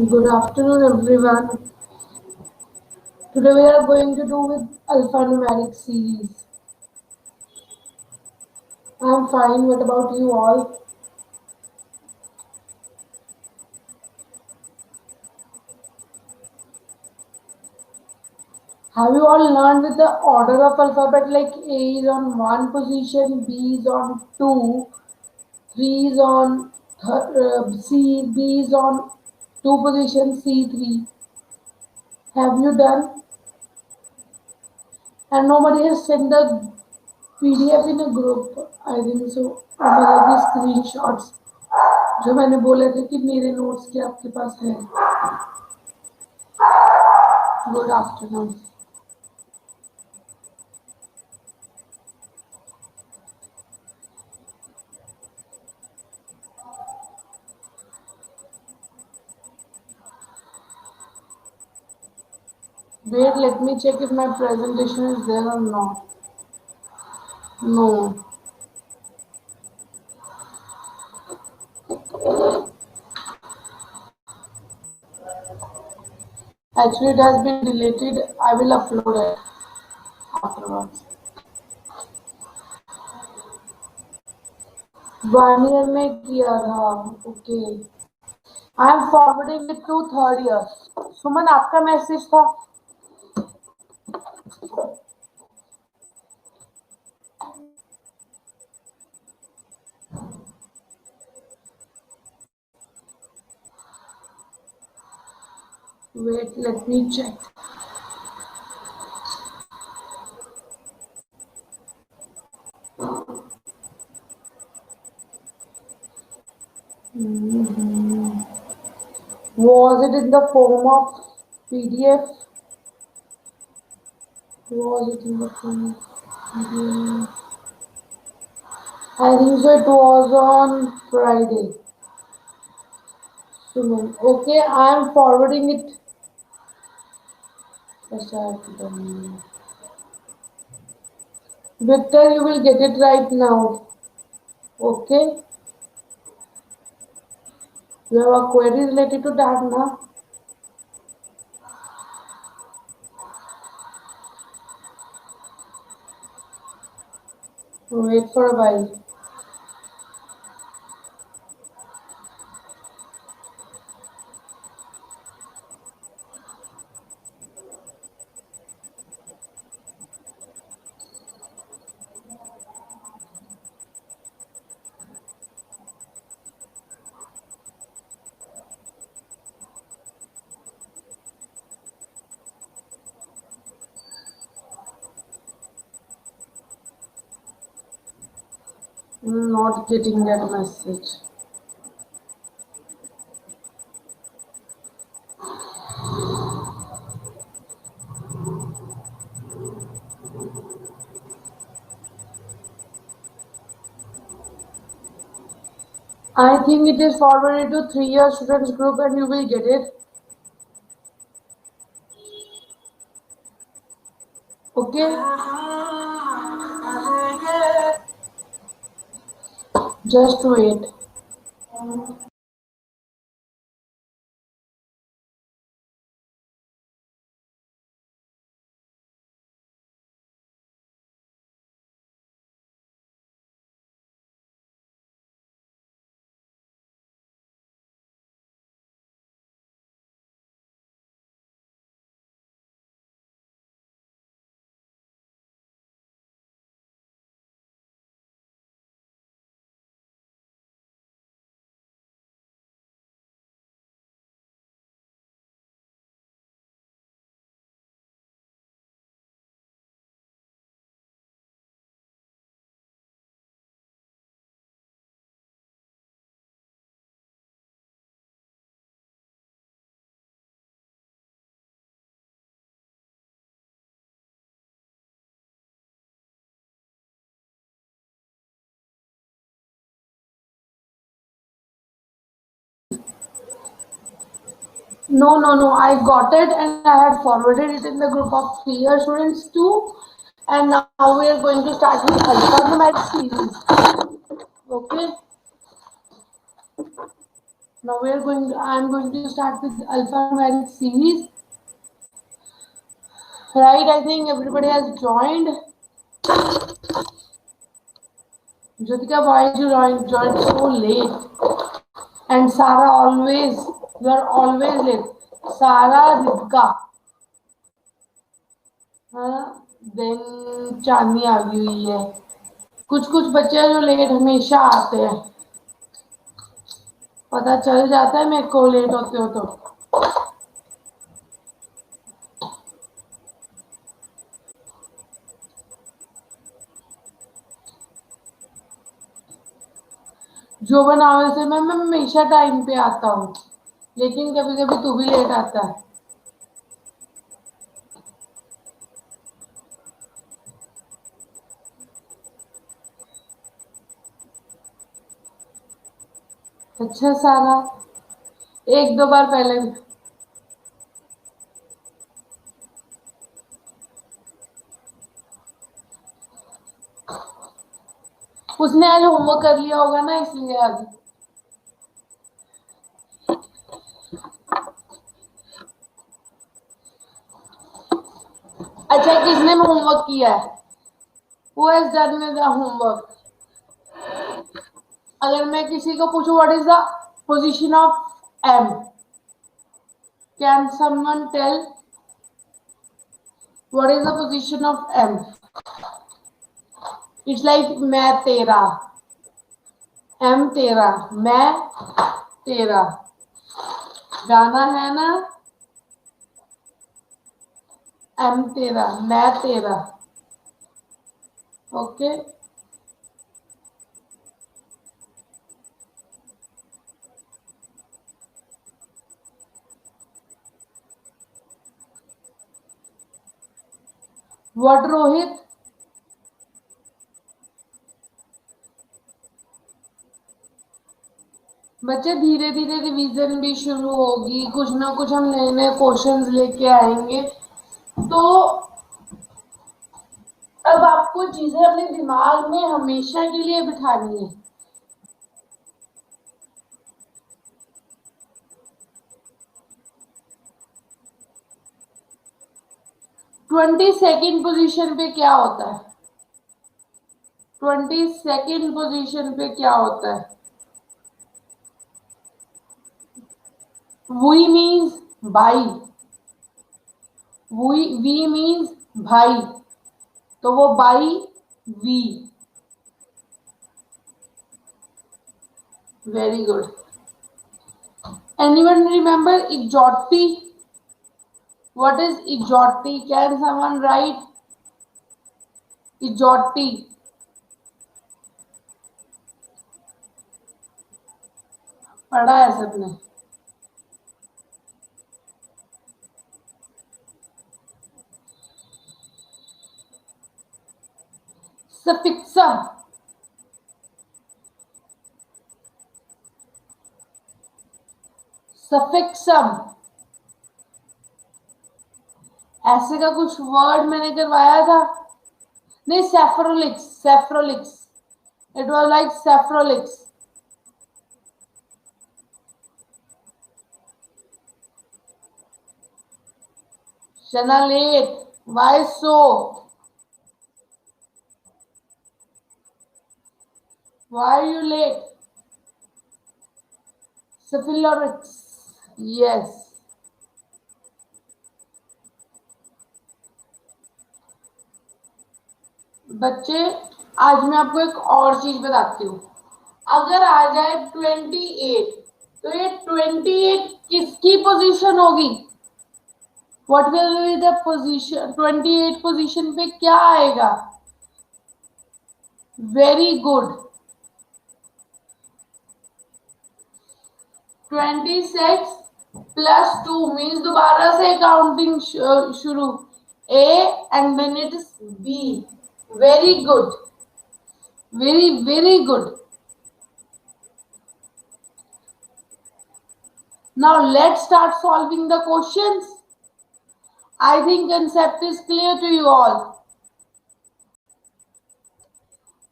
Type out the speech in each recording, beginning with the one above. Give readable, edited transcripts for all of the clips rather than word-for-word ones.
Good afternoon, everyone. Today we are going to do with alphanumeric series. I'm fine. What about you all? Have you all learned with the order of alphabet like A is on one position, B is on two, three is on C, B is on two positions, C three. Have you done? And nobody has sent the PDF in a group. I think so. मतलब कि screenshots जो मैंने बोले थे कि मेरे notes के आपके पास है. Good afternoon. Wait, let me check if my presentation is there or not. No. Actually, it has been deleted. I will upload it afterwards. 1 year में किया था. Okay. I am forwarding it to third year. सुमन आपका message था. Wait, let me check. Was it in the form of PDF? Was it in the form of PDF? I think so. It was on Friday. Suman. Okay, I am forwarding it. Yes, I have done. Victor, you will get it right now. Okay? You have a query related to that now? Wait for a while. Not getting that message. I think it is forwarded to 3 year students group and you will get it. Okay? Just wait. No, no, no. I got it and I had forwarded it in the group of 3 year students too. And now we are going to start with alphanumeric series. Okay? Now I am going to start with alphanumeric series. Right, I think everybody has joined. Jyotika, why you joined so late? And Sarah always, you are always late. Sarah, Ritika. हाँ, then चांदनी आ गई हुई है. कुछ कुछ बच्चे जो late हमेशा आते हैं, पता चल जाता है मेरे को लेट होते हो तो. जो बनावे से मैं हमेशा टाइम पे आता हूँ, लेकिन कभी कभी तू भी लेट आता है. अच्छा सारा, एक दो बार पहले उसने आज होमवर्क कर लिया होगा ना, इसलिए आज. अच्छा, किसने होमवर्क किया है? Who has done the homework? अगर मैं किसी को पूछूं what is the position of M, can someone tell what is the position of M? It's like मैं तेरा, एम तेरा, मैं तेरा. गाना है ना, एम तेरा, मैं तेरा. ओके. व्हाट रोहित? बच्चे धीरे धीरे रिवीजन भी शुरू होगी, कुछ ना कुछ हम नए नए क्वेश्चंस लेके आएंगे. तो अब आपको चीजें अपने दिमाग में हमेशा के लिए बिठानी है. 22nd पोजीशन पे क्या होता है? 22nd पोजीशन पे क्या होता है? वी मीन्स भाई, वी मीन्स भाई, तो वो by V. Very good. Anyone remember EJOT? What is EJOT? Can someone write EJOT? पढ़ा है सबने? सफिक्सम. सफिक्सम ऐसे का कुछ वर्ड मैंने करवाया था. नहीं, सेफ्रोलिक्स, सेफ्रोलिक्स. इट वाज लाइक सेफ्रोलिक्स. Shana late. Why so? Why are you late? Syphilorix. Yes. बच्चे, आज मैं आपको एक और चीज बताती हूँ. अगर आ जाए 28, तो ये 28 किसकी पोजीशन होगी? What will be the position? 28 position पे क्या आएगा? Very good. 26 प्लस 2 मीन्स दोबारा से काउंटिंग शुरू. A and then it is B. Very good. Very, very good. Now let's start solving the questions. I think concept is clear to you all.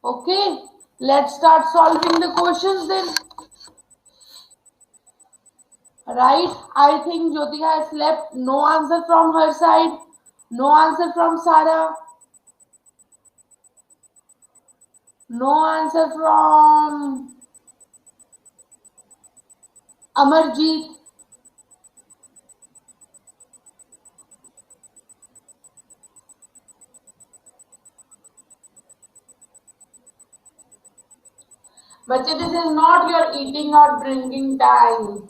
Okay, let's start solving the questions then. Right? I think Jyotika has slept. No answer from her side. No answer from Sarah. No answer from Amarjeet. But this is not your eating or drinking time.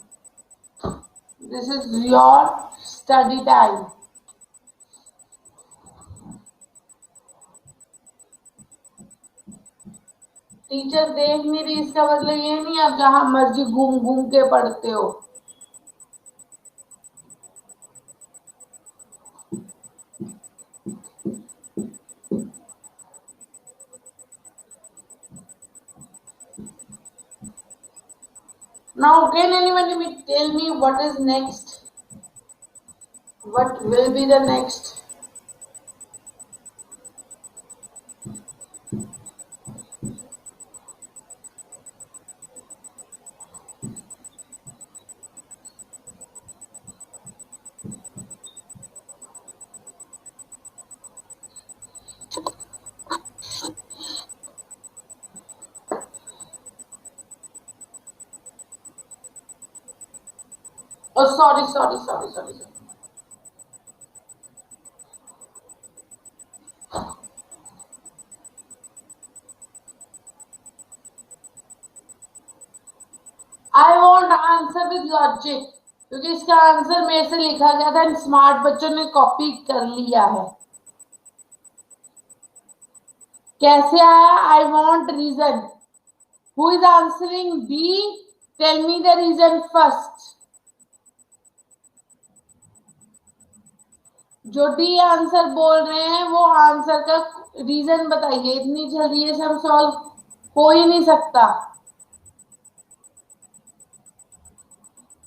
This is your study time. Teacher देख नहीं रही इसका मतलब ये नहीं आप जहां मर्जी घूम घूम के पढ़ते हो. Now, can anyone tell me what is next? What will be the next? Oh, sorry. I want answer with logic क्योंकि इसका आंसर मेरे से लिखा गया था स्मार्ट बच्चों ने कॉपी कर लिया है. कैसे आया? I want reason. Who is answering B? Tell me the reason first. जो डी आंसर बोल रहे हैं वो आंसर का रीजन बताइए. इतनी जल्दी से हम सॉल्व हो ही नहीं सकता.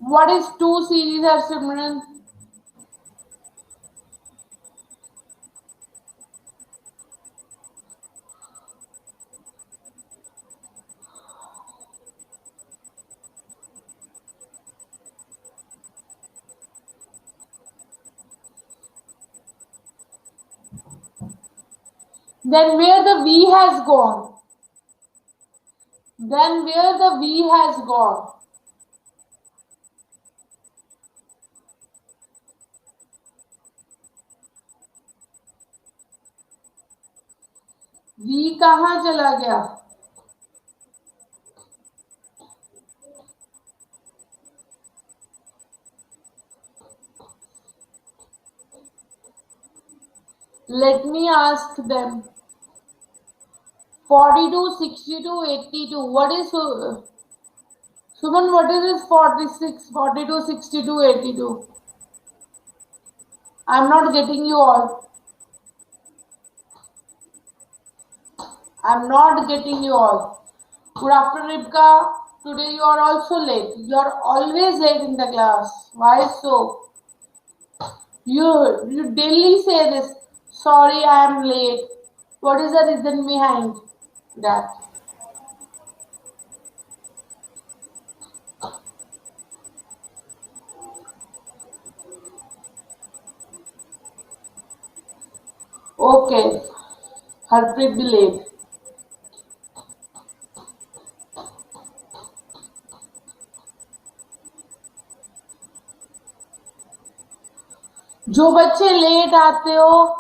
व्हाट इज टू सीरीज है सिमरन? Then where the V has gone? Then where the V has gone? V कहाँ चला गया? Let me ask them. 42, 62, 82. What is Suman? What is this 46, 42, 62, 82? I'm not getting you all. I'm not getting you all. Good afternoon, Ripka. Today you are also late. You are always late in the class. Why so? You daily say this. Sorry, I am late. What is the reason behind that? Okay, Harpreet be late. जो बच्चे late आते हो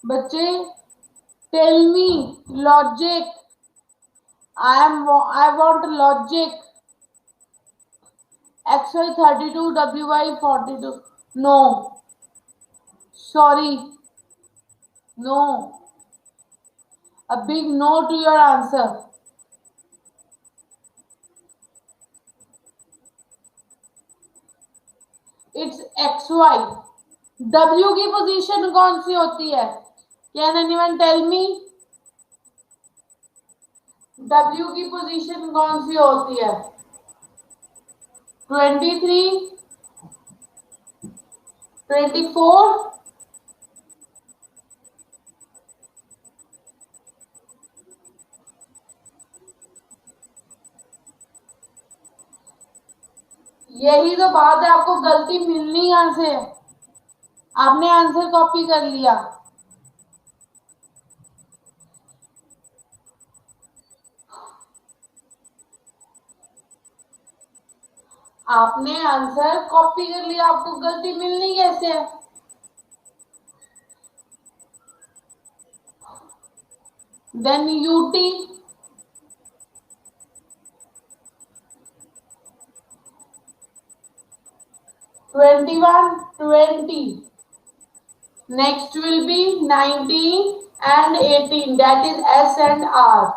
बच्चे tell me logic. I want logic. XY 32, WY 42. No. Sorry. No. A big no to your answer. It's XY. W की position कौन सी होती है? Can anyone tell me? W की पोजीशन कौन सी होती है? 23, 24, यही तो बात है, आपको गलती मिलनी यहां से। आपने आंसर कॉपी कर लिया। आपने आंसर कॉपी कर लिया, आपको गलती मिलनी कैसे है? Then UT. 21, 20. Next will be 19 and 18. That is S and R.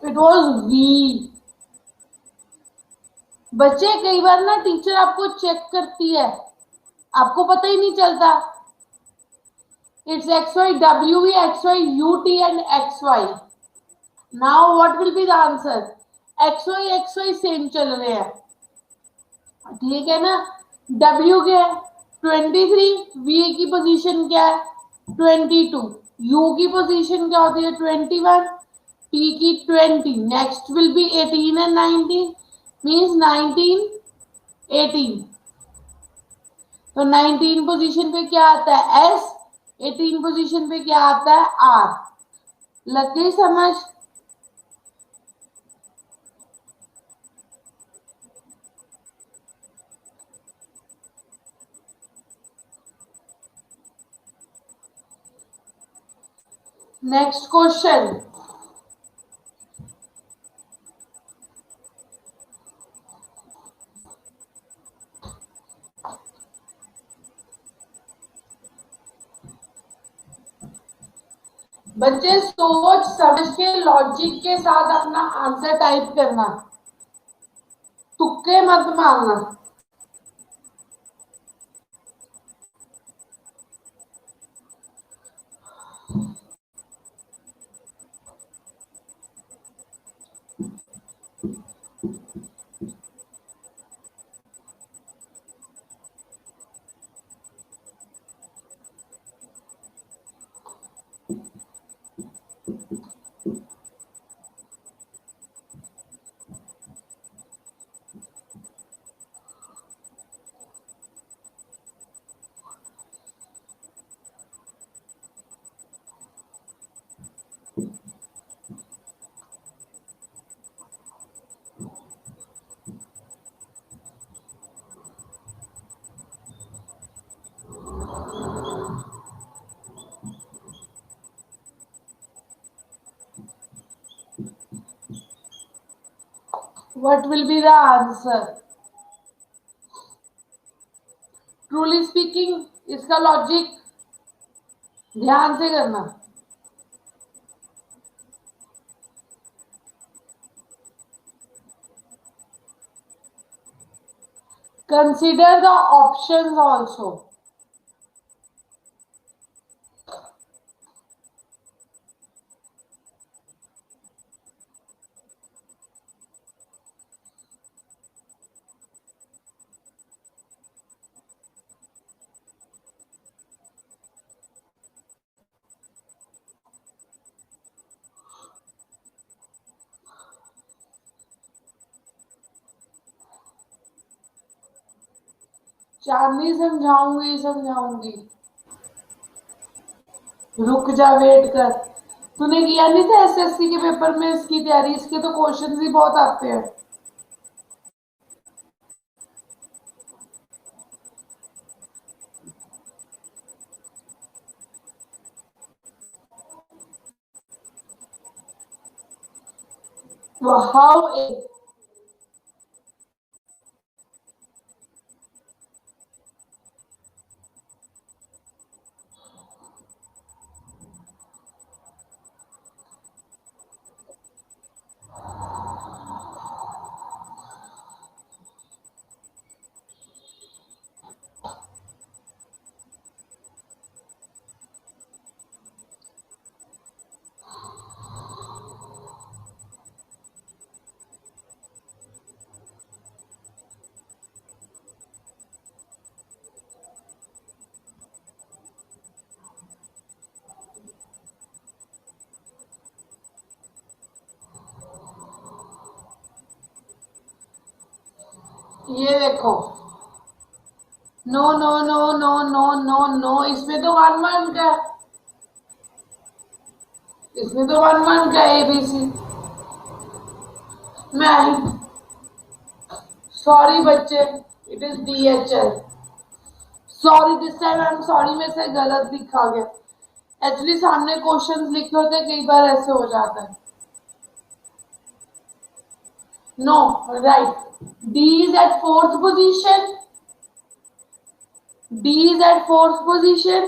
It was V. बच्चे कई बार ना टीचर आपको चेक करती है, आपको पता ही नहीं चलता। It's XY, WV, XY, UT and XY. Now what will be the answer? XY, XY same चल रहे हैं, ठीक है ना। W क्या है? 23। V की पोजीशन क्या है? 22। U की पोजीशन क्या होती है? 21। T की 20। Next will be 18 and 19, means 19, 18। तो 19 पोजीशन पे क्या आता है? S। 18 पोजीशन पे क्या आता है? R। लग गई समझ? Next question. बच्चे सोच समझ के लॉजिक के साथ अपना आंसर टाइप करना, तुक्के मत मारना। What will be the answer? Truly speaking इसका लॉजिक ध्यान से करना। Consider the options also. Chandni समझाऊंगी समझाऊंगी, रुक जा, वेट कर। तूने किया नहीं था एसएससी के पेपर में इसकी तैयारी? इसके तो क्वेश्चंस ही बहुत आते हैं। हाउ ये देखो, no no no no no no no, इसमें तो वन वन का, इसमें तो वन वन का ABC। मैं सॉरी बच्चे, it is DHL। Sorry this time I am sorry, मेरे से गलत लिखा गया। एक्चुअली सामने क्वेश्चंस लिखे होते, कई बार ऐसे हो जाता है। No, right, D is at fourth position, D is at fourth position,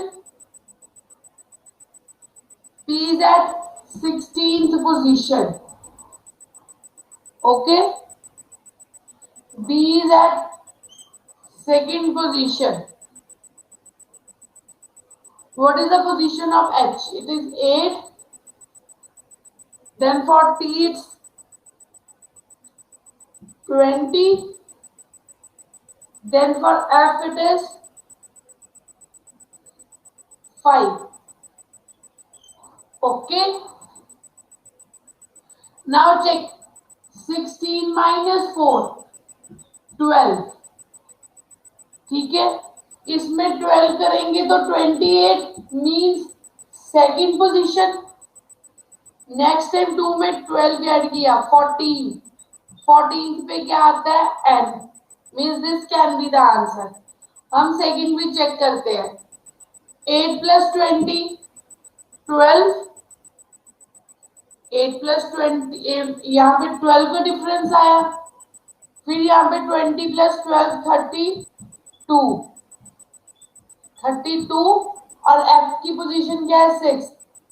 P is at 16th position, okay, B is at second position. What is the position of H? It is 8. Then for T it's 20. Then for F it is 5. Okay. Now check. 16 minus 4, 12. ठीक है, इसमें 12 करेंगे तो 28 means second position. Next time 2 में 12 add किया, 14। 14 पे क्या आता है? N। Means this can be the answer. हम सेकंड भी चेक करते हैं। 8 प्लस 20, 12। 8 प्लस 20, यहाँ पे 12 का डिफरेंस आया। फिर यहाँ पे 20 प्लस 12, 32। 32 और F की पोजीशन क्या है? 6।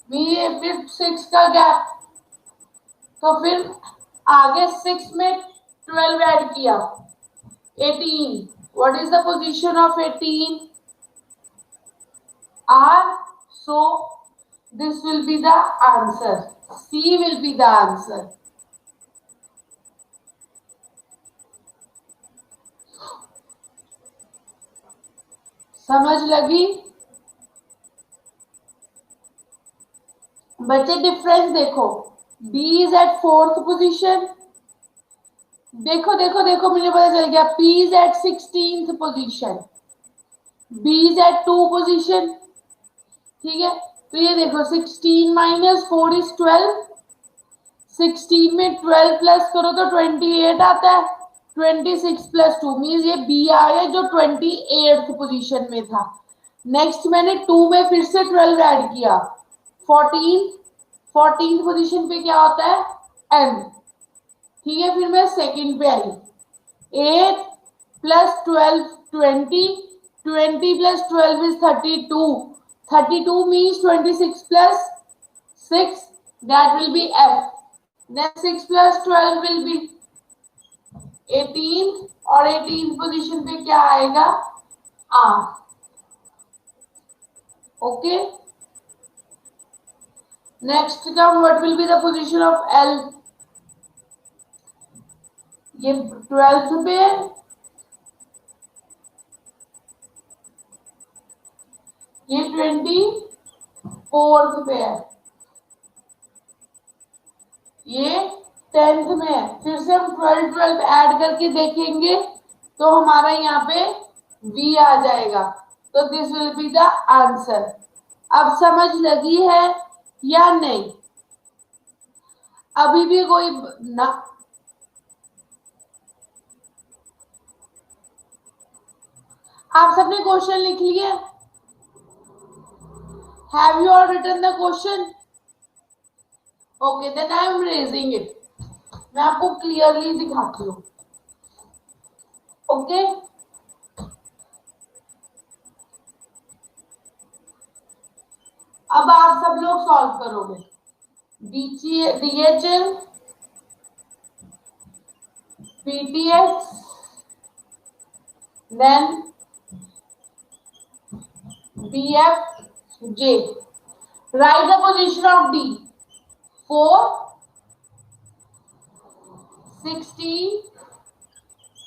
ये फिर 6 का गैप, तो फिर आगे 6 में 12 ऐड किया, 18। What is the position of 18? R। So this will be the answer. C will be the answer. समझ लगी बच्चे? डिफरेंस देखो, B is at fourth position। देखो देखो देखो, मुझे पता चल गया। P is at 16th position, B is at 2 position। ठीक है, तो ये देखो 16 माइनस 4 इज 12। 16 में 12 प्लस करो तो 28 आता है। 26 प्लस 2 मीन्स ये B आ गया जो 28th पोजीशन में था। नेक्स्ट मैंने 2 में फिर से 12 ऐड किया, 14। 14th पोजीशन पे क्या होता है? N। ठीक है, फिर मैं सेकंड पे आई। 8 plus 12, 20। 20 plus 12 is 32। 32 means 26 plus 6, that will be F। Then 6 plus 12 will be 18 और 18 पोजीशन पे क्या आएगा? R। Okay, next term what will be the position of L? ये 12th पे, ये 24th पे है, ये 10th में है। फिर से हम 12 12 ऐड करके देखेंगे तो हमारा यहाँ पे V आ जाएगा। तो this will be the answer. अब समझ लगी है या नहीं? अभी भी कोई ना, आप सबने क्वेश्चन लिख लिए? Have you all written the question? Okay, then I am erasing it. मैं आपको क्लियरली दिखाती हूँ। ओके, अब आप सब लोग सॉल्व करोगे। DHL, PTX, then BFJ। Write the position of D। 4, 16,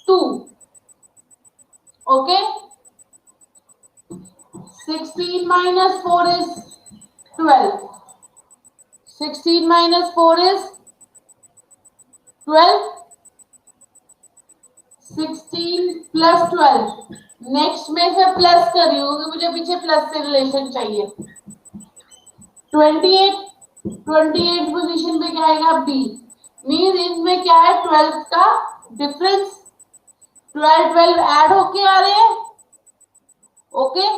2। Okay, 16 minus 4 is 12। 16 minus 4 is 12। 16 plus 12, next में से प्लस कर रही हूँ, मुझे पीछे प्लस से रिलेशन चाहिए। 28, 28 पोजीशन पे क्या आएगा? बी। मीन इनमें क्या है? 12 का डिफरेंस। 12 12 ऐड होके आ रहे हैं। ओके,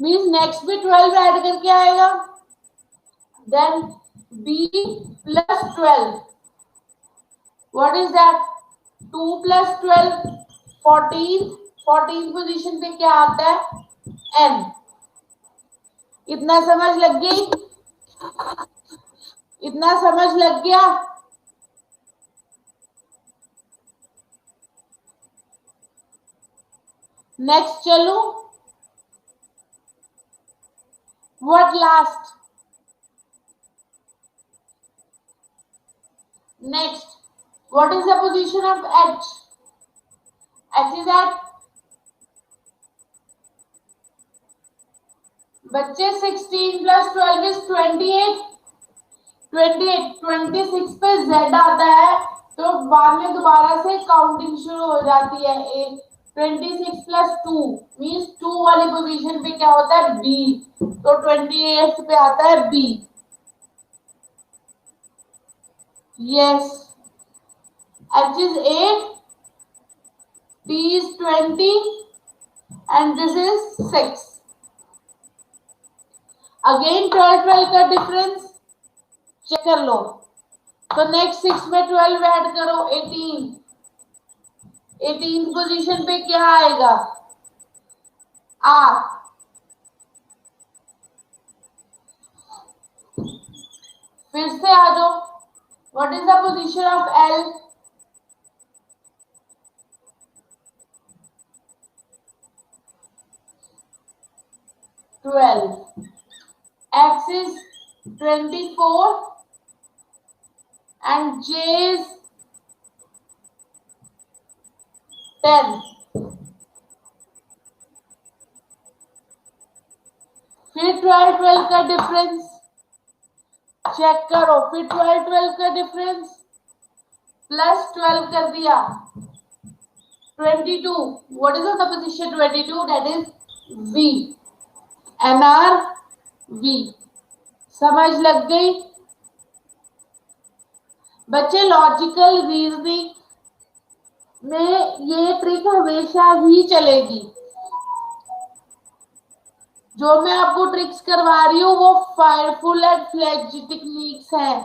मीन नेक्स्ट भी 12 ऐड करके आएगा। Then B plus 12, what is that? 2 plus 12, 14। 14 position पे क्या आता है? एन। इतना समझ लग गई? इतना समझ लग गया? नेक्स्ट चलू। What last? Next, what is the position of H? H is eight, बच्चे 16 प्लस 12 इज 28। 28, 26 पे जेड आता है, तो बाद में दोबारा से काउंटिंग शुरू हो जाती है। 26 प्लस 2 मीन्स 2 वाली पोजीशन पे क्या होता है? बी। तो 28 पे आता है B. Yes, H is 8, T is 20 and this is 6। Again 12 12 का डिफरेंस चेक कर लो। तो नेक्स्ट 6 में 12 ऐड करो, 18। 18 पोजीशन पे क्या आएगा? आर। फिर से आ जाओ, what is the position of L? 12, x is 24 and j is 10। फिर 12 12 का डिफरेंस चेक करो। फिर 12 12 का डिफरेंस प्लस 12 कर दिया, 22। What is the position 22? That is v, nr v। समझ लग गई? बच्चे लॉजिकल रीजनिंग में ये ट्रिक हमेशा ही चलेगी। जो मैं आपको ट्रिक्स करवा रही हूँ वो फायरफुल एंड फ्लेज टेक्निक्स हैं।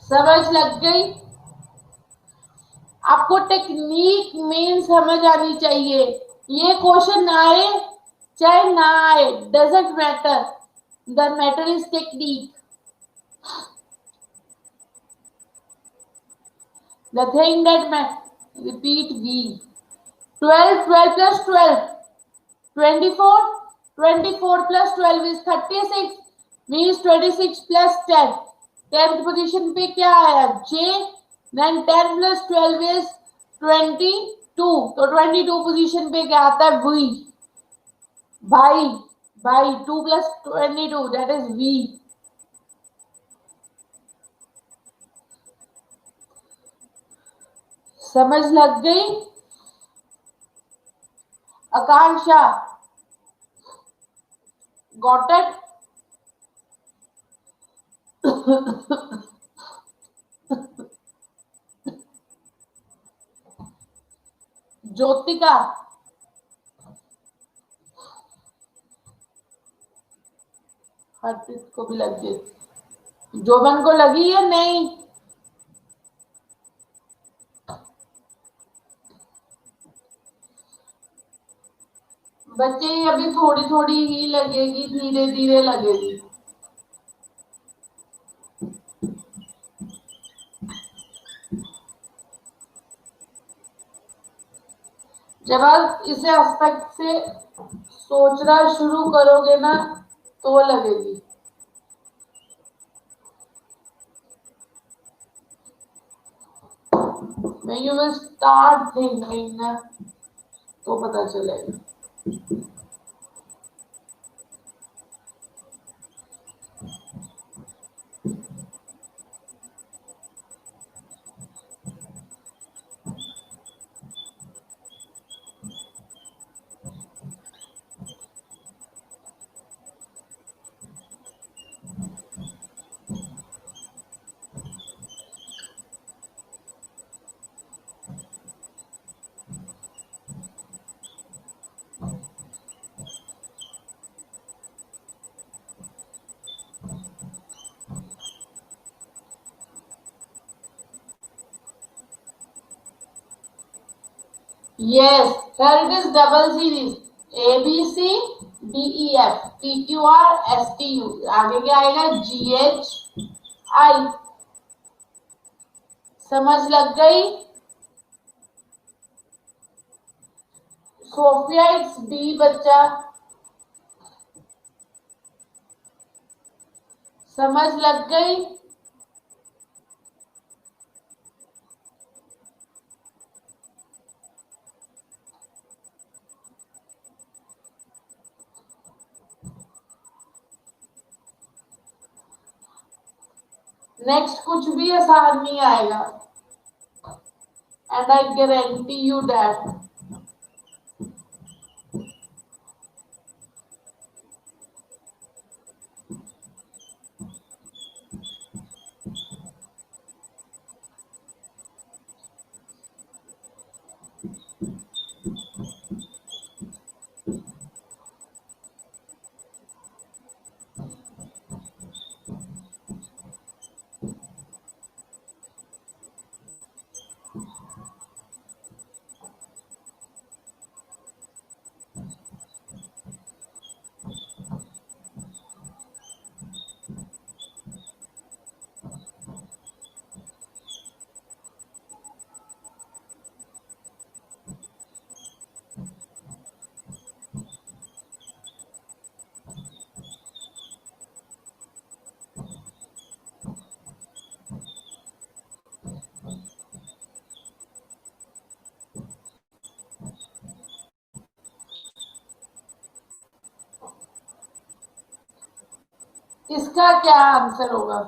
समझ लग गई? आपको टेक्निक मेन समझ आनी चाहिए। ये क्वेश्चन आए चाहे ना आए, doesn't matter, the matter is technique. The thing that मैं repeat we. 12 12 plus 12, 24। 24 plus 12 is 36, means 26 plus 10। 10th position पे क्या आया? जे। देन 10 प्लस 12 इज 22, तो 22 पोजीशन पे क्या आता है? V. By 2 plus 22 that is V. समझ लग गई? Akanksha, got it? ज्योतिका, हरप्रीत को भी लग गई। जोबन को लगी या नहीं? बच्चे अभी थोड़ी थोड़ी ही लगेगी, धीरे धीरे लगेगी। जब आप इसे एस्पेक्ट से सोचना शुरू करोगे ना तो लगेगी। When you will start thinking ना तो पता चलेगा। Yes, here it is double series. A B C D E F P Q R S T U. आगे क्या आएगा? G H I. समझ लग गई? सोफिया इट्स D बच्चा. समझ लग गई? नेक्स्ट कुछ भी आसान नहीं आएगा. And I guarantee you that. इसका क्या आंसर होगा?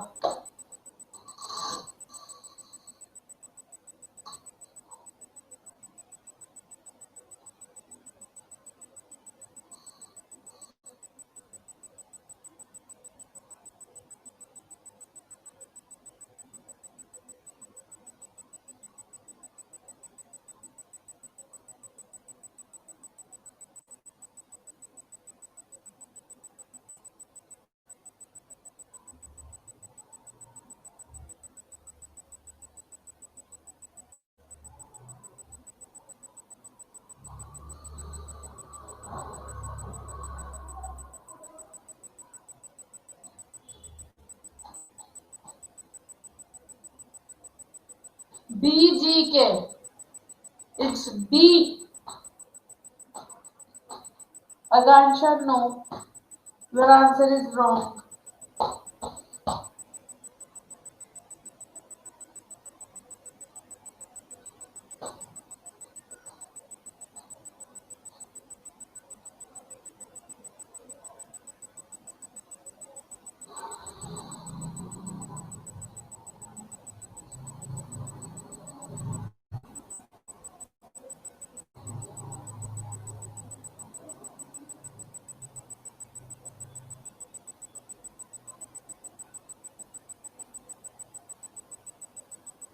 BGK. It's B. Agansha, no. Your answer is wrong.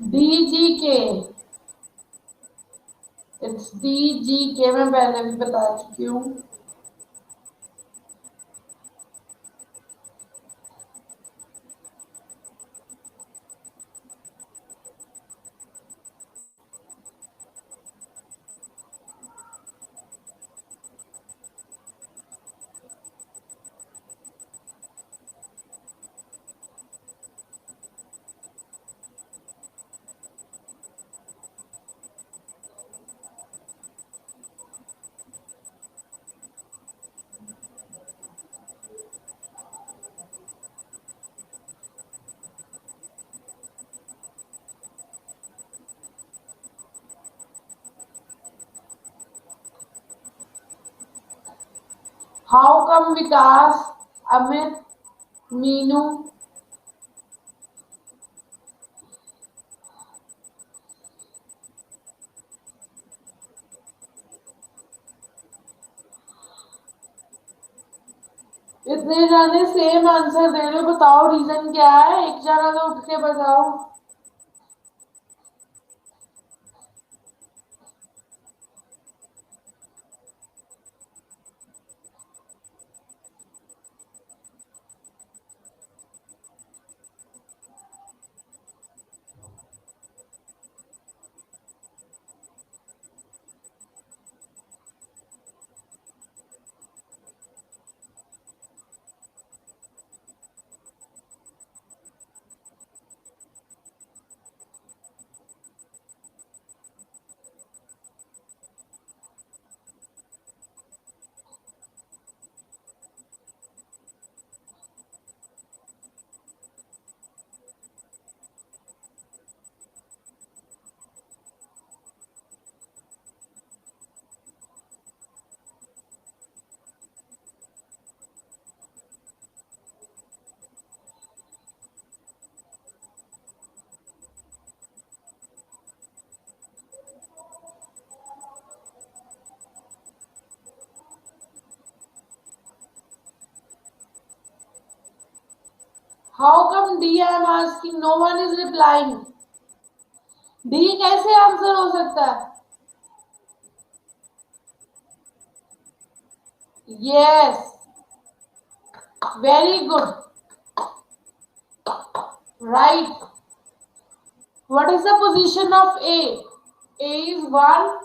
DGK. It's DGK. मैं पहले भी बता चुकी हूँ. How come Vikas, Amit, Meenu? इतने जाने सेम आंसर दे रहे हो. बताओ रीजन क्या है? एक जना तो उठ के बताओ. How come D I am asking? No one is replying. D कैसे आंसर हो सकता है? Yes. Very good. Right. What is the position of A? A is 1,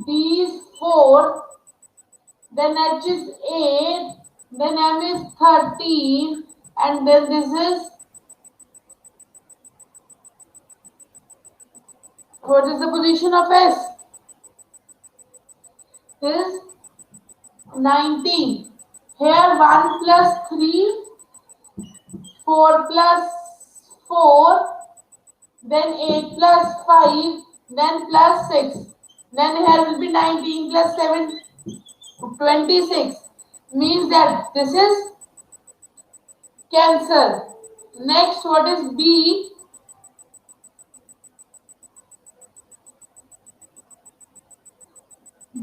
D is 4, then H is 8, then M is 13, and then this is, what is the position of S? Is 19. Here 1 plus 3, 4 plus 4, then 8 plus 5, then plus 6. Then here will be 19 plus 7, 26. Means that this is Cancer. Next, what is B?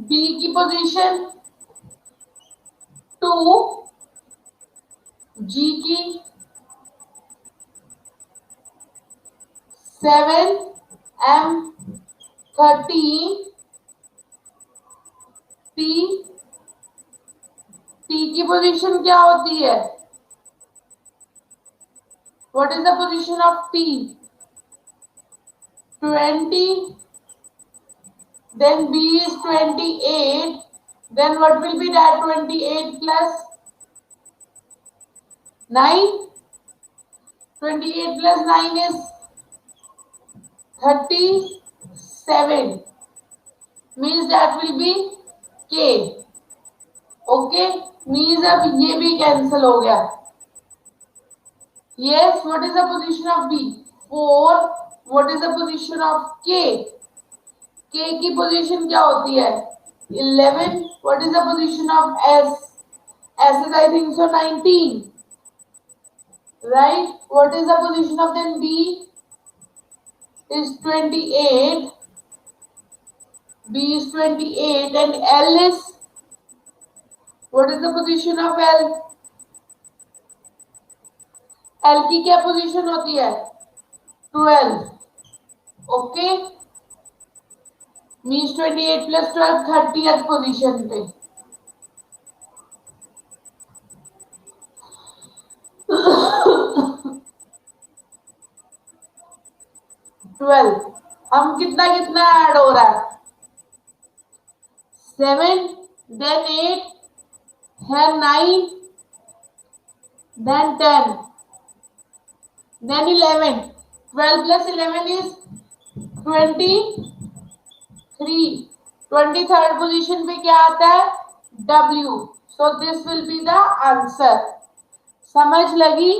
B की position 2, G की 7, M 13, T की position क्या होती है? What is the position of T? 20. Then B is 28. Then what will be that? 28 plus 9. 28 plus 9 is 37. Means that will be K. Okay means अब ये भी cancel हो गया. Yes what is the position of B? 4. What is the position of K? K की position क्या होती है? 11. What is the position of S? S is I think so 19, right. What is the position of then B? is 28. B is 28 and L is, what is the position of L? L की क्या position होती है? 12. Okay means 28 plus 12 30th position पे. 12. हम कितना कितना add हो रहा है? 7, then 8, then 9, then 10, then 11. 12 plus 11 is 23. 23rd position पे क्या आता है? W. So this will be the answer. समझ लगी?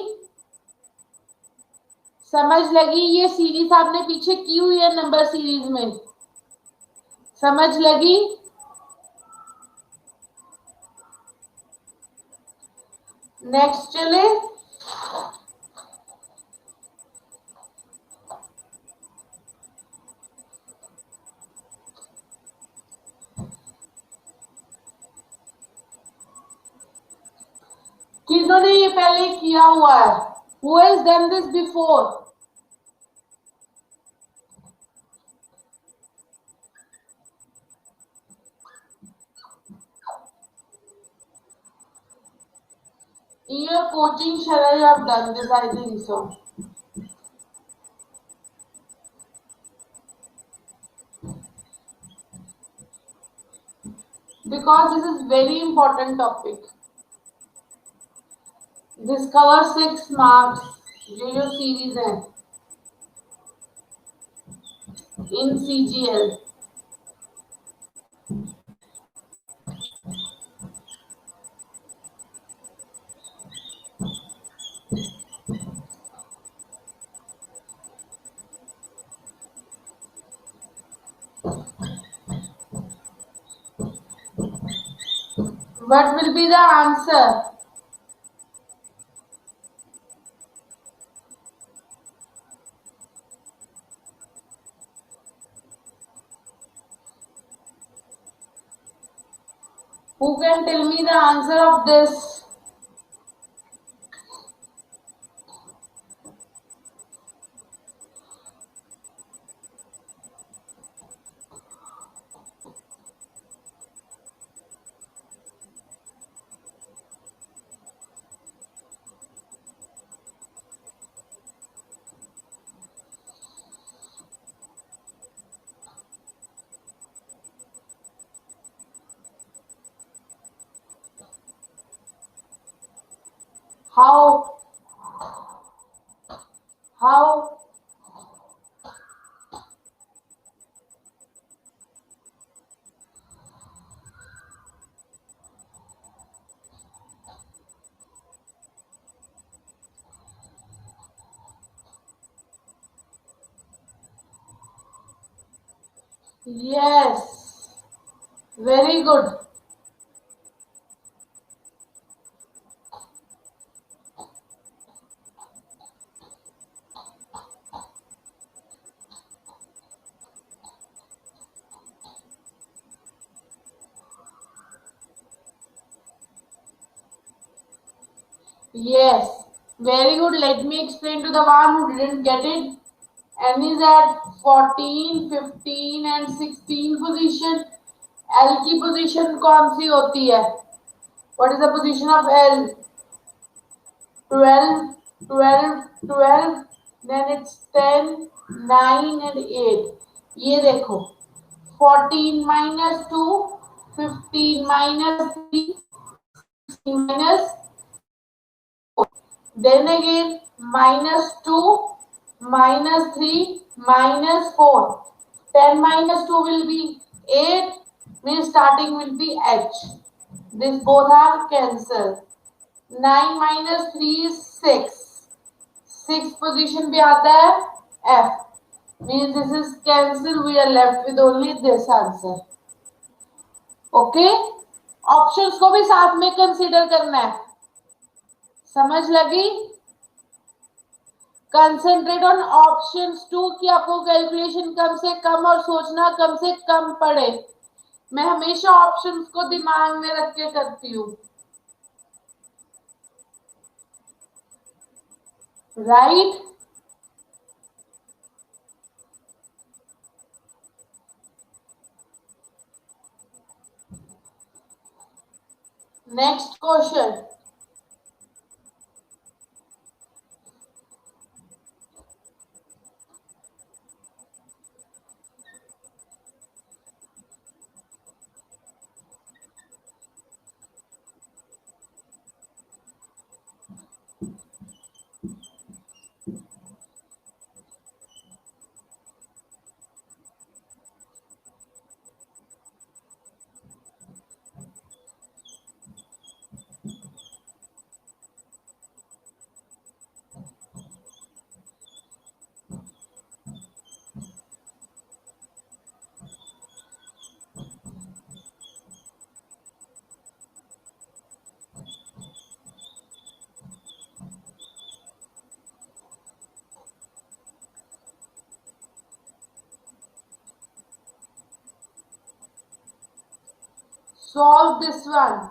समझ लगी? ये सीरीज आपने पीछे की हुई है नंबर सीरीज में. समझ लगी? नेक्स्ट चले. किन्होंने ये पहले किया हुआ है? Who has done this before? In your coaching, Shara, you have done this, I think so. Because this is very important topic. This covers 6 marks. जो series है in CGL. What will be the answer? Who can tell me the answer of this? How? How? Yes. Very good. Yes. Very good. Let me explain to the one who didn't get it. N is at 14, 15 and 16 position. L की position कौन सी होती है? What is the position of L? 12, 12, 12, then it's 10, 9 and 8. ये देखो 14 minus 2, 15 minus 3, 16 minus 4. Then again minus 2, minus 3, minus 4. 10 minus 2 will be 8, means starting will be H. These both are cancelled. 9 minus 3 is 6. 6 position पे आता है F. Means this is cancelled. We are left with only this answer. Okay? Options को भी साथ में consider करना है. समझ लगी? कंसेंट्रेट ऑन ऑप्शंस 2 कि आपको कैलकुलेशन कम से कम और सोचना कम से कम पड़े. मैं हमेशा ऑप्शंस को दिमाग में रख के करती हूँ. Right? Next question. Solve this one.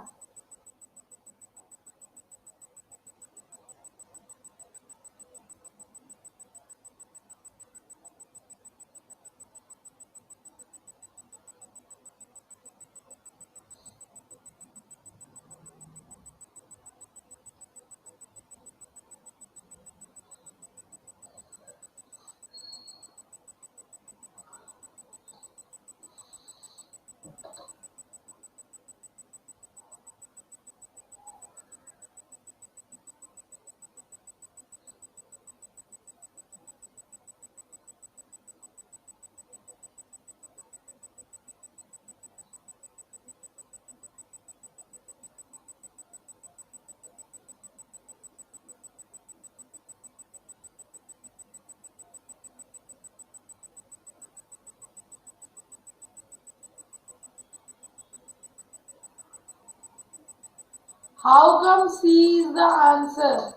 How come C is the answer?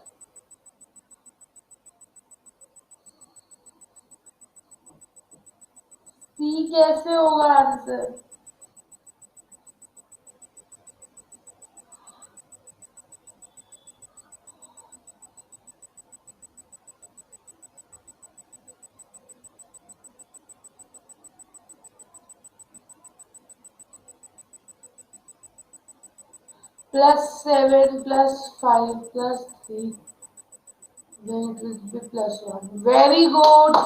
C कैसे होगा answer? +7 +5 +3. Then it will be +1. Very good.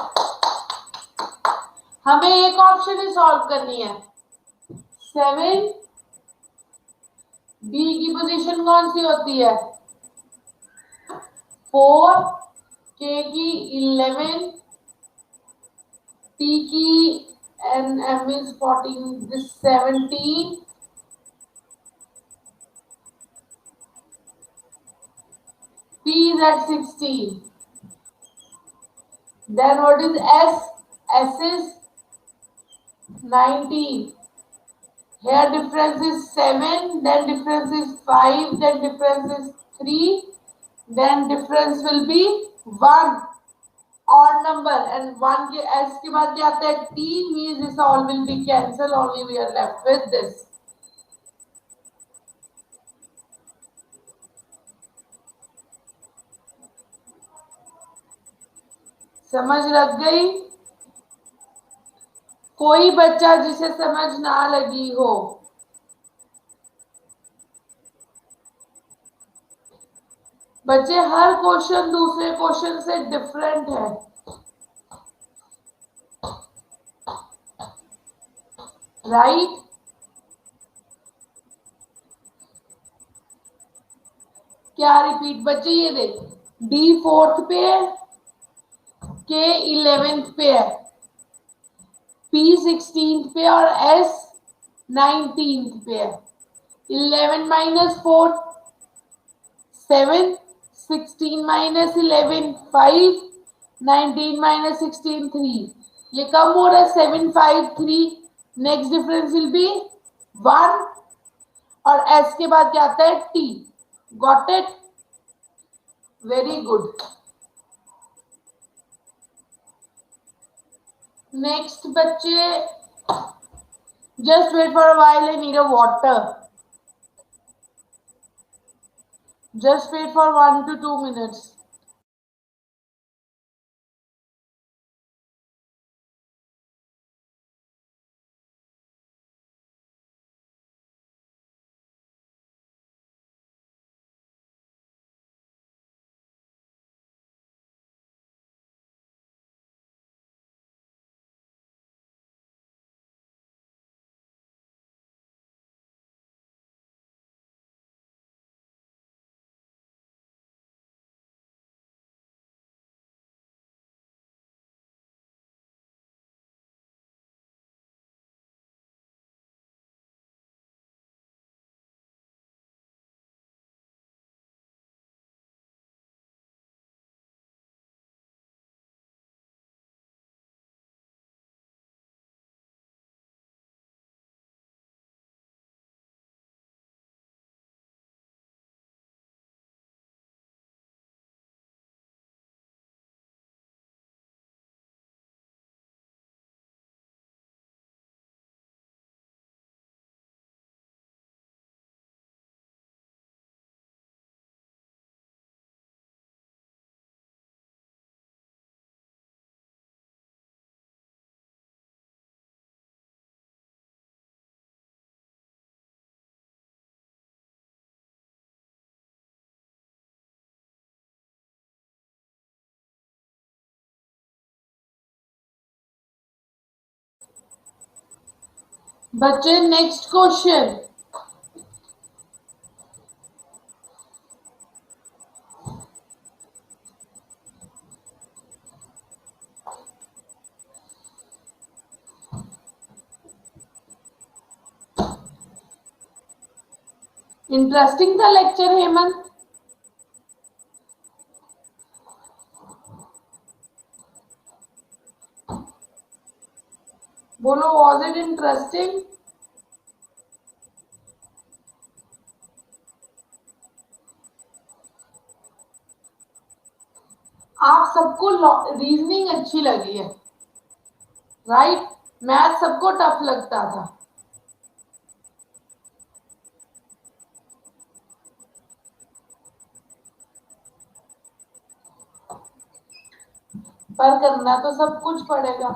हमें एक ऑप्शन ही सॉल्व करनी है. 7 बी की पोजीशन कौन सी होती है? 4, K की 11, P की and M is 14, this 17, P is at 16. Then what is S? S is 19. Here difference is 7, then difference is 5, then difference is 3, then difference will be 1. Odd number, and 1 के S के बाद क्या आता है? T, means this all will be cancelled, only we are left with this. समझ लग गई? कोई बच्चा जिसे समझ ना लगी हो? बच्चे, हर क्वेश्चन दूसरे क्वेश्चन से डिफरेंट है. राइट? क्या रिपीट? बच्चे ये देख, D 4th पे है, K 11th पे है, P 16th पे और S 19th पे है. 11 minus 4 7, 16 minus 11 5, 19 minus 16 3. ये कम हो रहा है 7 5 3. नेक्स्ट डिफरेंस विल बी 1 और S के बाद क्या आता है? T. Got it? Very good. Next बच्चे, just wait for a while, I need a water. Just wait for 1 to 2 minutes. बच्चे, नेक्स्ट क्वेश्चन. इंटरेस्टिंग था लेक्चर हेमंत? बोलो, वॉज इट इंटरेस्टिंग? आप सबको रीजनिंग अच्छी लगी है, राइट? मैथ सबको टफ लगता था. पर करना तो सब कुछ पड़ेगा.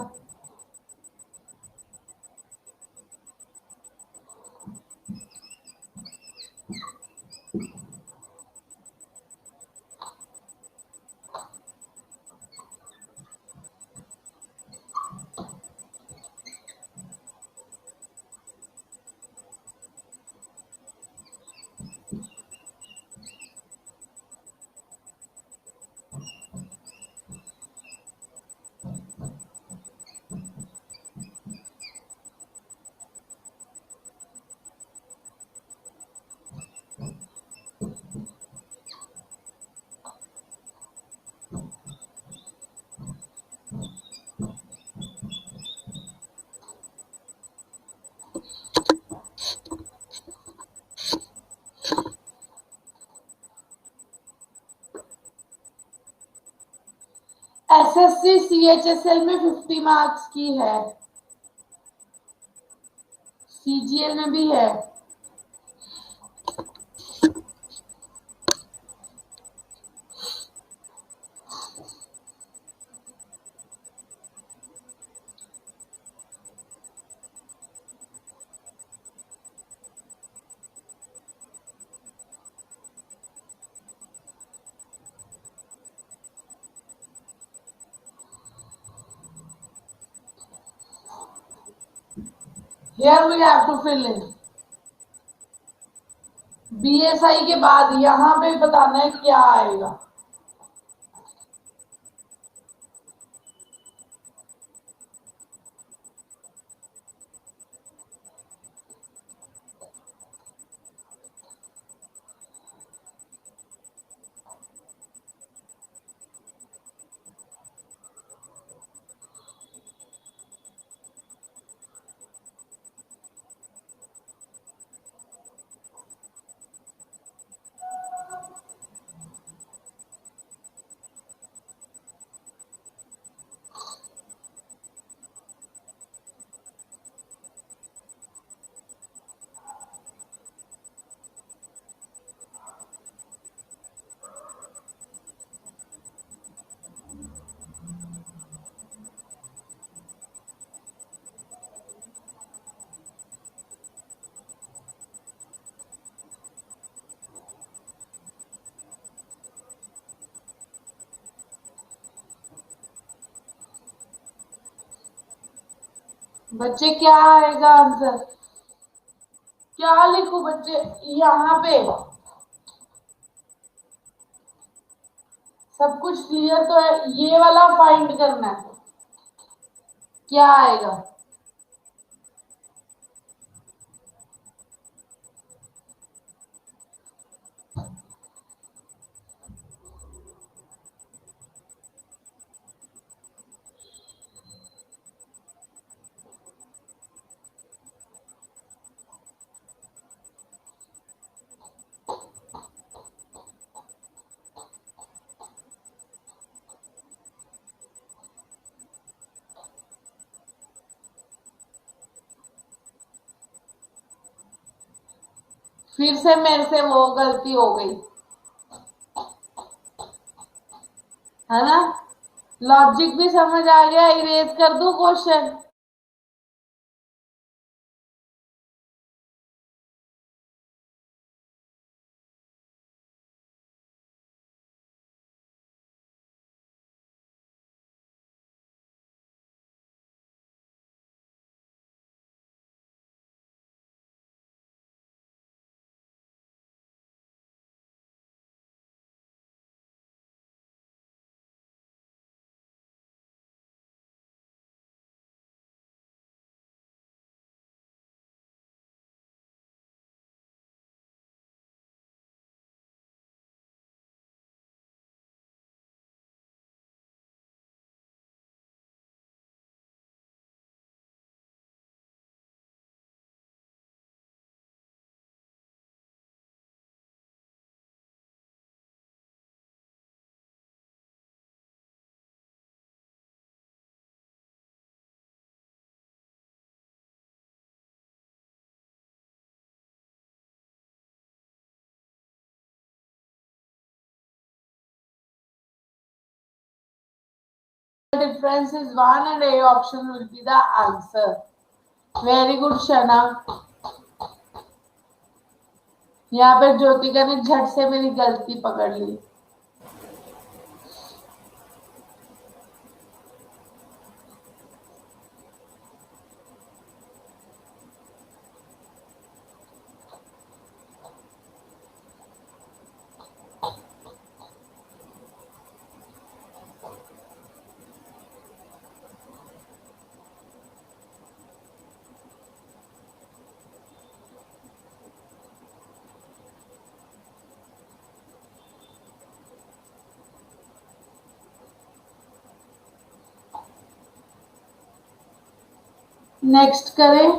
एसएससी सीएचएसएल में 50 मार्क्स की है, सीजीएल में भी है। Here we have to fill in. BSI के बाद यहां पे बताना है क्या आएगा। बच्चे क्या आएगा आंसर, क्या लिखूं बच्चे यहाँ पे? सब कुछ क्लियर तो है, ये वाला फाइंड करना है, क्या आएगा? फिर से मेरे से वो गलती हो गई है ना। लॉजिक भी समझ आ गया, इरेज कर दूं question? Difference is 1 and A option will be the answer. Very good Shana. यहाँ पे ज्योतिका ने झट से मेरी गलती पकड़ ली। नेक्स्ट करें।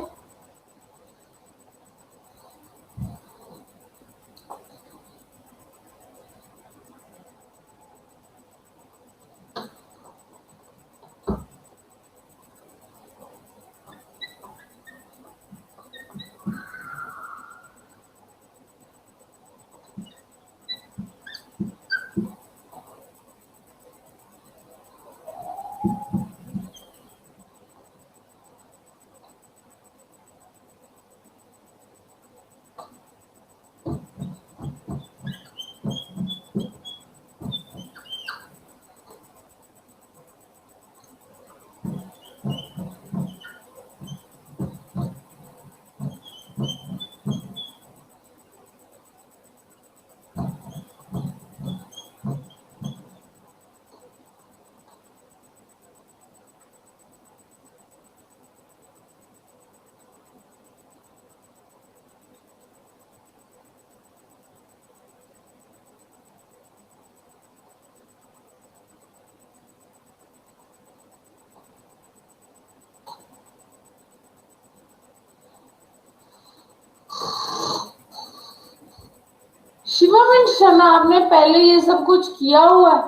शना, आपने पहले ये सब कुछ किया हुआ है?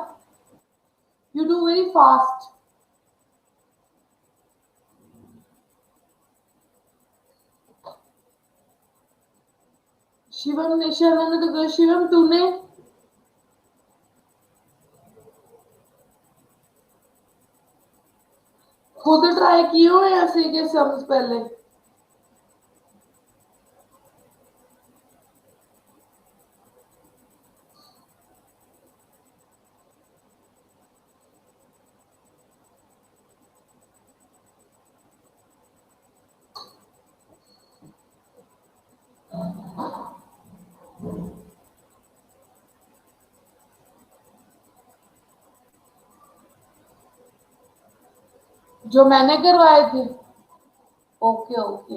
You do very fast. Shivam ने, शना ने तो कहा, शिवम तूने? खुद ट्राई किए हो या ऐसे के सम्स पहले? जो मैंने करवाए थे? Okay okay.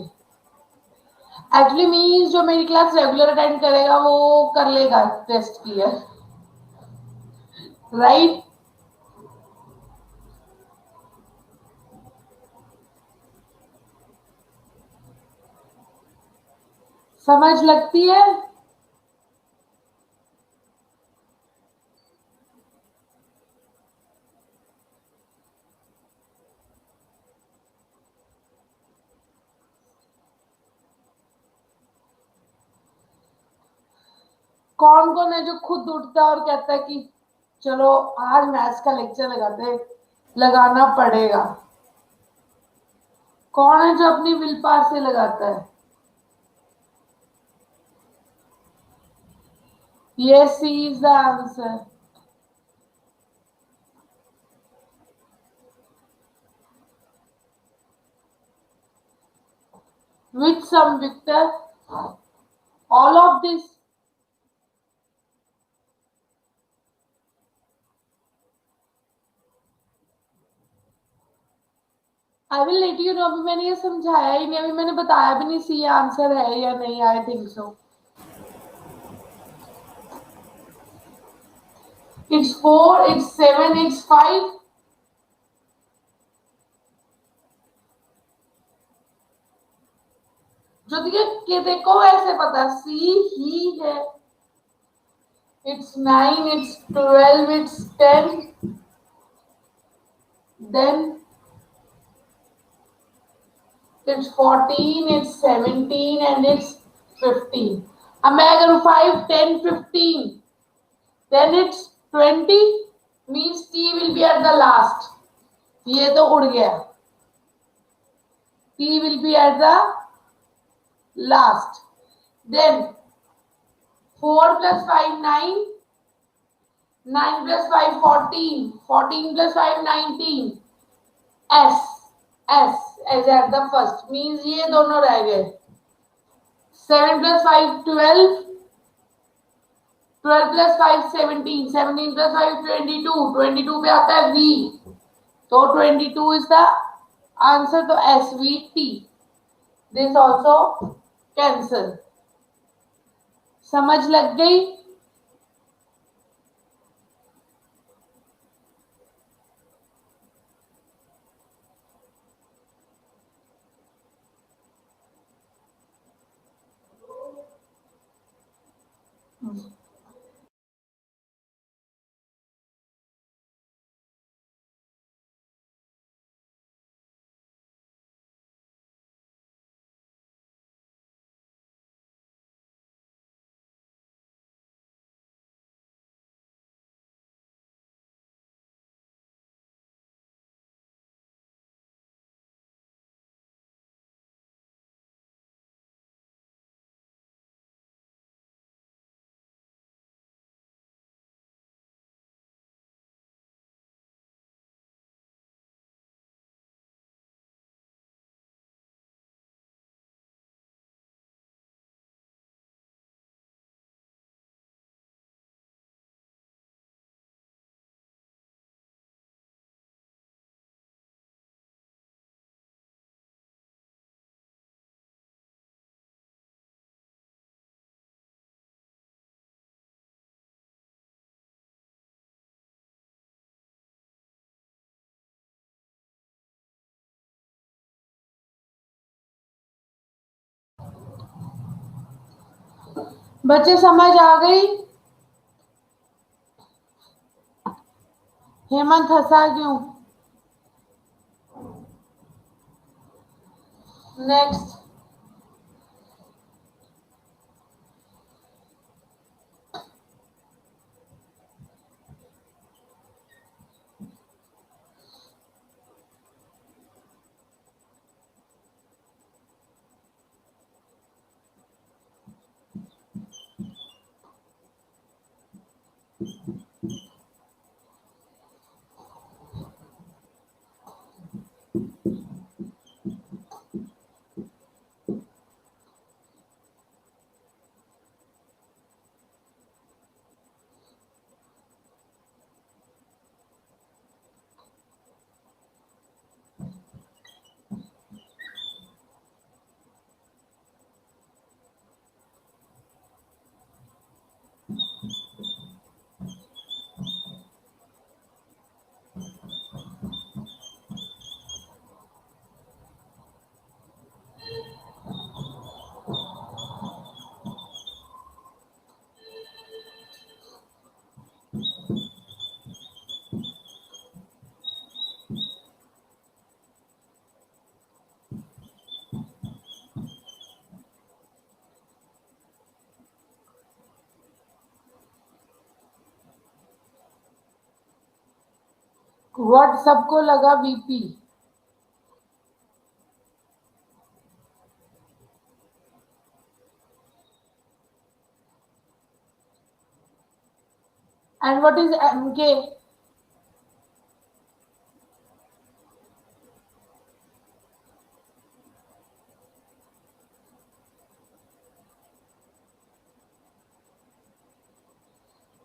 एक्चुअली मीन्स जो मेरी क्लास रेगुलर अटेंड करेगा वो कर लेगा टेस्ट क्लियर, राइट? समझ लगती है? कौन कौन है जो खुद उठता है और कहता है कि चलो आज मैथ्स का लेक्चर लगाते हैं, लगाना पड़ेगा? कौन है जो अपनी विल पावर से लगाता है? Yes, C is the answer. Which sum, Victor? All of this? I will let you know. अभी मैंने ये समझाया ही नहीं, अभी मैंने बताया भी नहीं सी आंसर है या नहीं। I think so. It's 4, it's 7, it's 5। जो कि देखो ऐसे पता, सी ही है। It's 9, it's 12, it's 10, then it's 14, it's 17 and it's 15. अब मैं अगर 5, 10, 15, then it's 20, means T will be at the last. ये तो उड़ गया। T will be at the last. Then 4 plus 5, 9. 9 plus 5, 14. 14 plus 5, 19. S. S is at the first. Means ये दोनों रह गए। 7 plus 5, 12. 12 plus 5, 17. 17 plus 5, 22. 22 पे आता है V, तो 22 is the answer, तो SVT। This also cancel। समझ लग गई? बच्चे समझ आ गई? हेमंत हंसा क्यों? नेक्स्ट। व्हाट सबको लगा BP? And what is MK?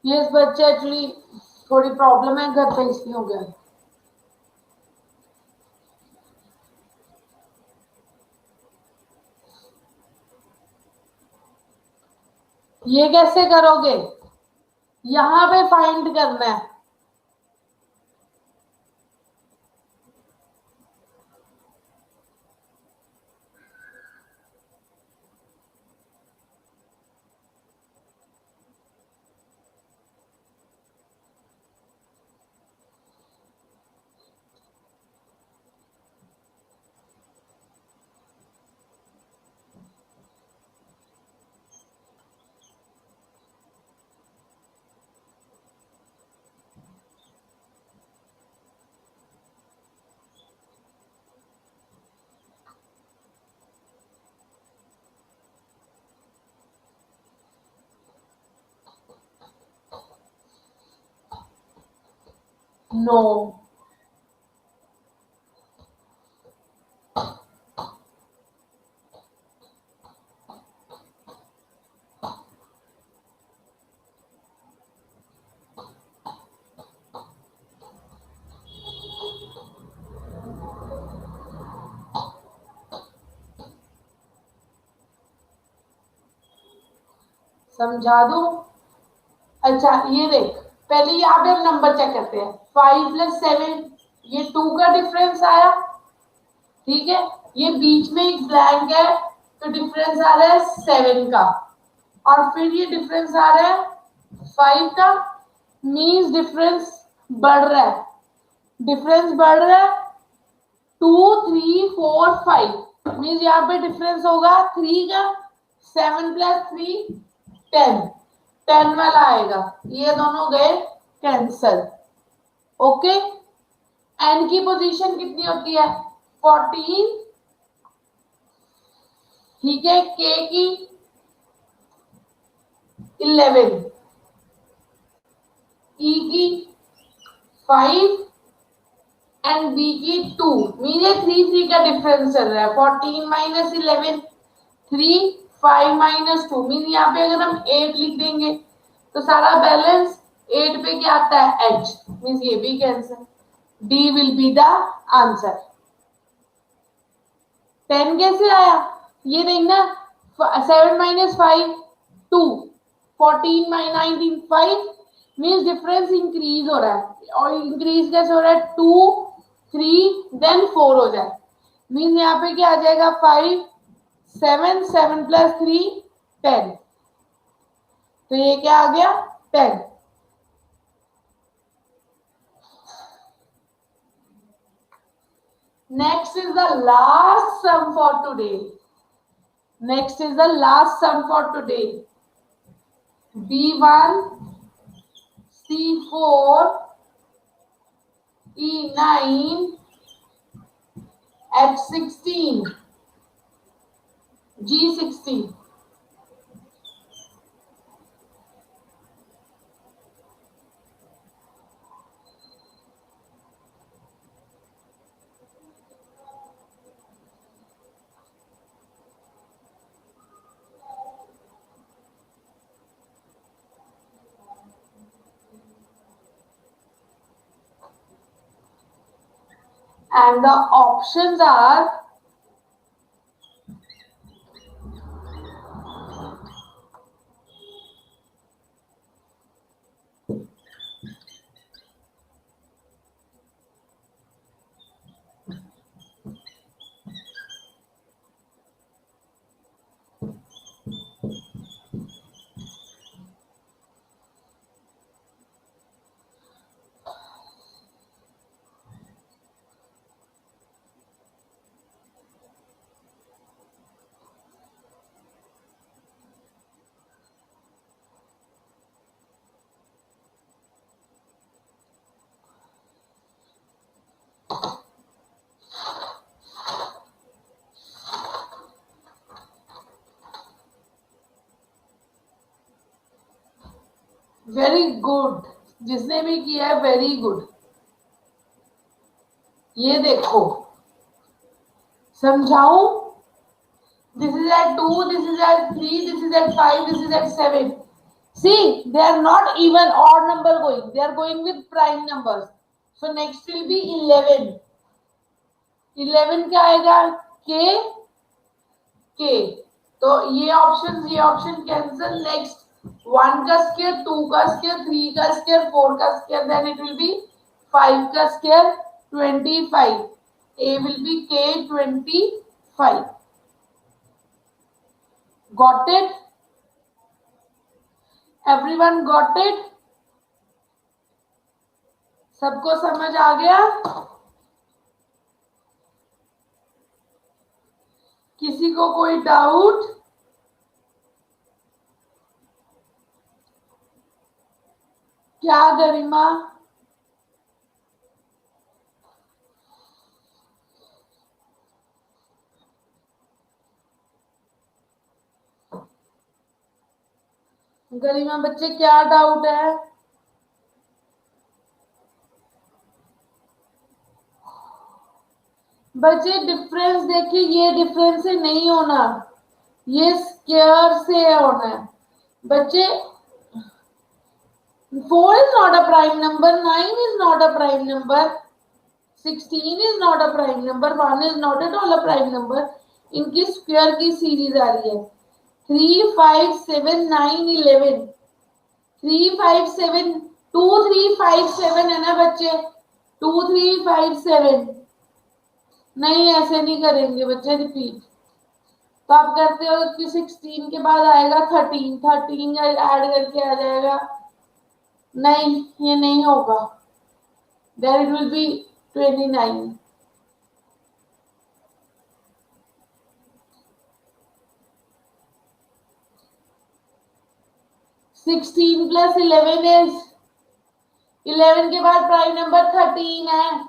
ये इस बच्चे एक्चुअली थोड़ी प्रॉब्लम है घर पे, इसलिए हो गया। ये कैसे करोगे? यहां पे फाइंड करना है। नो। समझा दो। अच्छा ये देख, पहले यहाँ पे हम नंबर चेक करते हैं। 5 + 7, ये 2 का डिफरेंस आया। ठीक है, ये बीच में एक ब्लैंक है, तो डिफरेंस आ रहा है 7 का। और फिर ये डिफरेंस आ रहा है 5 का। मीन्स डिफरेंस बढ़ रहा है। डिफरेंस बढ़ रहा है 2 3 4 5। मीन्स यहाँ पे डिफरेंस होगा 3 का। 7 + 3 10। 10 वाला आएगा। ये दोनों गए कैंसल। ओके। एन की पोजीशन कितनी होती है? 14। ठीक है, के की 11, ई की 5 एंड बी की 2। मीन 3 का डिफरेंस चल रहा है। 14 - 11 3, 5 - 2। मीन यहाँ पे अगर हम 8 लिख देंगे तो सारा बैलेंस 8 पे क्या आता है? एच। मीन ये भी cancel. D will be the answer. 10 कैसे आया? ये देखना, 7 - 5 2, 14 - 19 5। मीन्स डिफरेंस इंक्रीज हो रहा है। और इंक्रीज कैसे हो रहा है? 2 3 देन 4 हो जाए। मीन्स यहाँ पे क्या आ जाएगा? 5 7 7 + 3 10। तो ये क्या आ गया? 10। Next is the last sum for today. Next is the last sum for today. B1, C4, E9, H16, G16. And the options are very good. जिसने भी किया है वेरी गुड. ये देखो समझाऊं. This is at 2, this is at 3, this is at 5, this is at 7. See, they are not even odd number going. They are going with prime numbers. So next will be 11. 11 क्या आएगा? K, K. तो ये option cancel. Next 1 का square, 2 का square, 3 का square, 4 का square, then it will be 5 का square, 25. A will be K 25. Got it? Everyone got it? सबको समझ आ गया? किसी को कोई डाउट? क्या गरिमा? गरिमा बच्चे क्या डाउट है? बच्चे डिफरेंस देखिए, ये डिफरेंस से नहीं होना, ये स्क्वायर से होना है. बच्चे 4 is not a prime number, 9 is not a prime number, 16 is not a prime number, 1 is not at all a prime number. इनकी स्क्वायर की सीरीज आ रही है. 3, 5, 7, 9, 11. 3, 5, 7, 2, 3, 5, 7 है ना बच्चे? 2, 3, 5, 7. नहीं, ऐसे नहीं करेंगे बच्चे रिपीट. तो आप करते हो कि 16 के बाद आएगा 13, 13 ऐड करके आ जाएगा. नहीं, ये नहीं होगा. There it will be 29. 16 plus 11 is 11 के बाद प्राइम नंबर 13 है,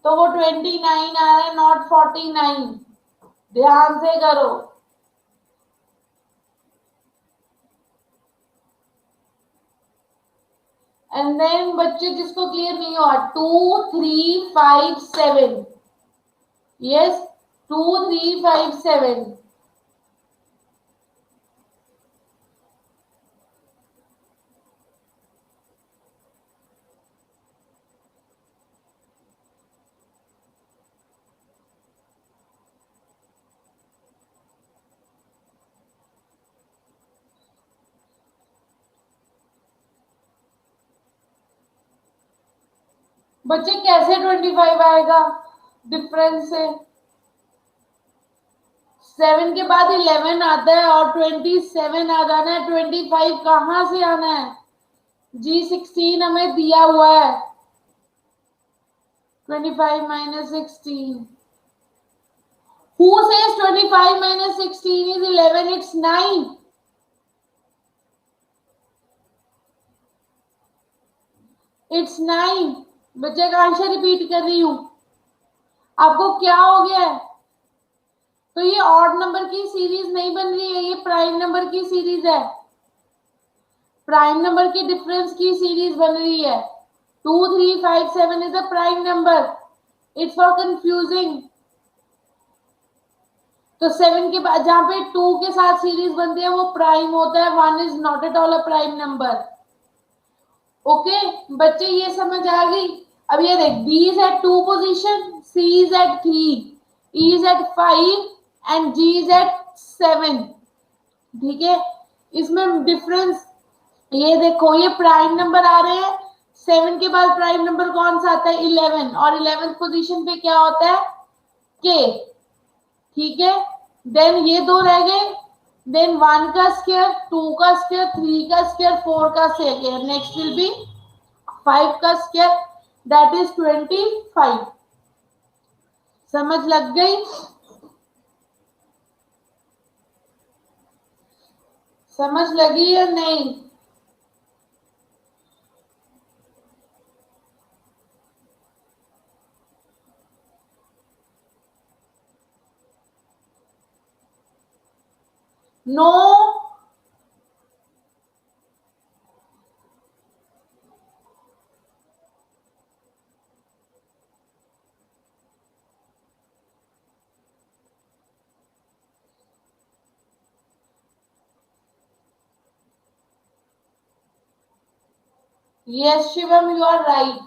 तो वो 29 आ रहा है, नॉट 49. ध्यान से करो. एंड देन बच्चे जिसको क्लियर नहीं हुआ, 2, 3, 5, 7. यस, 2, 3, 5, 7. बच्चे कैसे 25 आएगा डिफरेंस से? 7 के बाद 11 आता है और 27 आ जाना है. 25 कहां से आना है? G16 हमें दिया हुआ है. 25 minus 16. Who says 25 minus 16 is 11? It's 9. It's 9. बच्चे का आंसर रिपीट कर रही हूं. आपको क्या हो गया है? तो ये ऑड नंबर की सीरीज नहीं बन रही है, ये प्राइम नंबर की सीरीज है. प्राइम नंबर की डिफरेंस की सीरीज बन रही है. 2 3 5 7 is a prime number. It's for confusing. तो 7 के बाद जहां पे 2 के साथ सीरीज बनती है वो प्राइम होता है. 1 is not at all a prime number. Okay बच्चे ये समझ आ गई. अब ये देख, B is at 2 position, C is at 3, E is at 5 and G is at 7. ठीक है, इसमें डिफरेंस ये देखो, ये प्राइम नंबर आ रहे हैं. 7 के बाद प्राइम नंबर कौन सा आता है? 11. और 11th पोजीशन पे क्या होता है? K. ठीक है, देन ये दो रह गए. देन 1 का स्क्वायर, 2 का स्क्वायर, 3 का स्क्वायर, 4 का स्क्वायर. नेक्स्ट विल बी 5 का स्क्वायर, दैट इज 25. समझ लग गई? समझ लगी या नहीं? No. Yes, Shivam, you are right.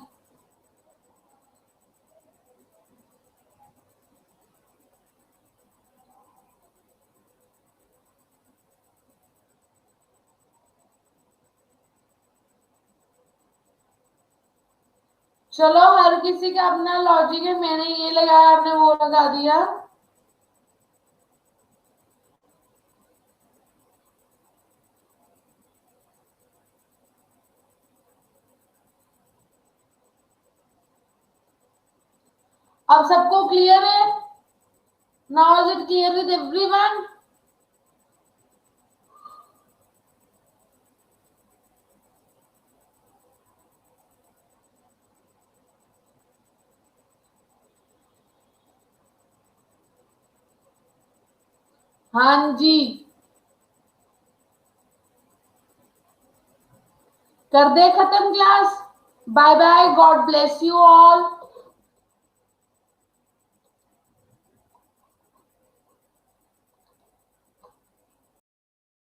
चलो, हर किसी का अपना लॉजिक है. मैंने ये लगाया, आपने वो लगा दिया. अब सबको क्लियर है? Now is it clear with everyone? हाँ जी, कर दे खत्म class. Bye bye, God bless you all.